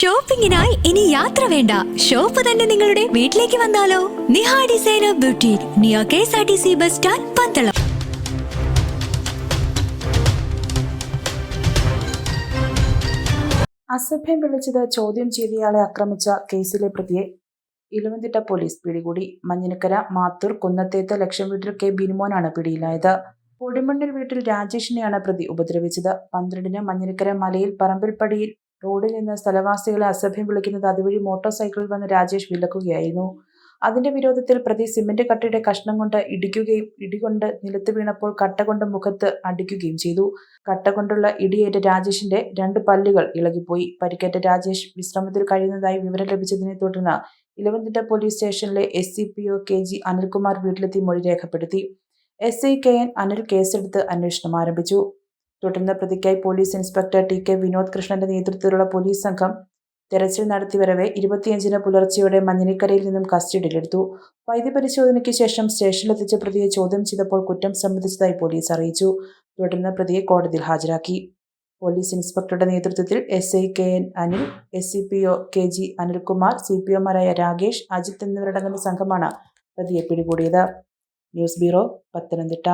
ഷോപ്പിംഗിനായി ഇനി യാത്ര വേണ്ട, ഷോപ്പ് തന്നെ നിങ്ങളുടെ വീട്ടിലേക്ക് വന്നാലോ? Niha designer boutique, near KSRTC bus stand, Pandalam. അസഭ്യം വിളിച്ചത് ചോദ്യം ചെയ്തയാളെ ആക്രമിച്ച കേസിലെ പ്രതിയെ ഇലവന്തിട്ട പോലീസ് പിടികൂടി. മഞ്ഞിനക്കര മാത്തൂർ കുന്നത്തേത്ത് ലക്ഷം വീട്ടിൽ കെ ബിനുമോനാണ് പിടിയിലായത്. പൊടിമണ്ണിൽ വീട്ടിൽ രാജേഷിനെയാണ് പ്രതി ഉപദ്രവിച്ചത്. 12-ന് മഞ്ഞിനക്കര മലയിൽ പറമ്പിൽപ്പടിയിൽ റോഡിൽ നിന്ന് സ്ഥലവാസികളെ അസഭ്യം വിളിക്കുന്നത് അതുവഴി മോട്ടോർ സൈക്കിളിൽ വന്ന് രാജേഷ് വിലക്കുകയായിരുന്നു. അതിന്റെ വിരോധത്തിൽ പ്രതി സിമന്റ് കട്ടയുടെ കഷ്ണം കൊണ്ട് ഇടിക്കുകയും ഇടികൊണ്ട് നിലത്ത് വീണപ്പോൾ കട്ട കൊണ്ട് മുഖത്ത് അടിക്കുകയും ചെയ്തു. കട്ട കൊണ്ടുള്ള ഇടിയേറ്റ രാജേഷിന്റെ 2 പല്ലുകൾ ഇളകിപ്പോയി. പരിക്കേറ്റ രാജേഷ് വിശ്രമത്തിൽ കഴിയുന്നതായി വിവരം ലഭിച്ചതിനെ തുടർന്ന് ഇലവന്തിട്ട പോലീസ് സ്റ്റേഷനിലെ SCPO KG അനിൽകുമാർ വീട്ടിലെത്തി മൊഴി രേഖപ്പെടുത്തി. SI KN അനിൽ കേസെടുത്ത് അന്വേഷണം ആരംഭിച്ചു. തുടർന്ന് പ്രതിക്കായി പോലീസ് ഇൻസ്പെക്ടർ TK വിനോദ് കൃഷ്ണന്റെ നേതൃത്വത്തിലുള്ള പോലീസ് സംഘം തെരച്ചിൽ നടത്തിവരവെ 25-ന് പുലർച്ചെയോടെ മഞ്ഞിനക്കരയിൽ നിന്നും കസ്റ്റഡിയിലെടുത്തു. വൈദ്യപരിശോധനയ്ക്ക് ശേഷം സ്റ്റേഷനിലെത്തിച്ച പ്രതിയെ ചോദ്യം ചെയ്തപ്പോൾ കുറ്റം സമ്മതിച്ചതായി പോലീസ് അറിയിച്ചു. തുടർന്ന് പ്രതിയെ കോടതിയിൽ ഹാജരാക്കി. പോലീസ് ഇൻസ്പെക്ടറുടെ നേതൃത്വത്തിൽ SI KN Anil, SCPO KG Anilkumar, CPOമാരായ Rakesh, Ajith എന്നിവരടങ്ങുന്ന സംഘമാണ് പ്രതിയെ പിടികൂടിയത്. News bureau, Pathanamthitta.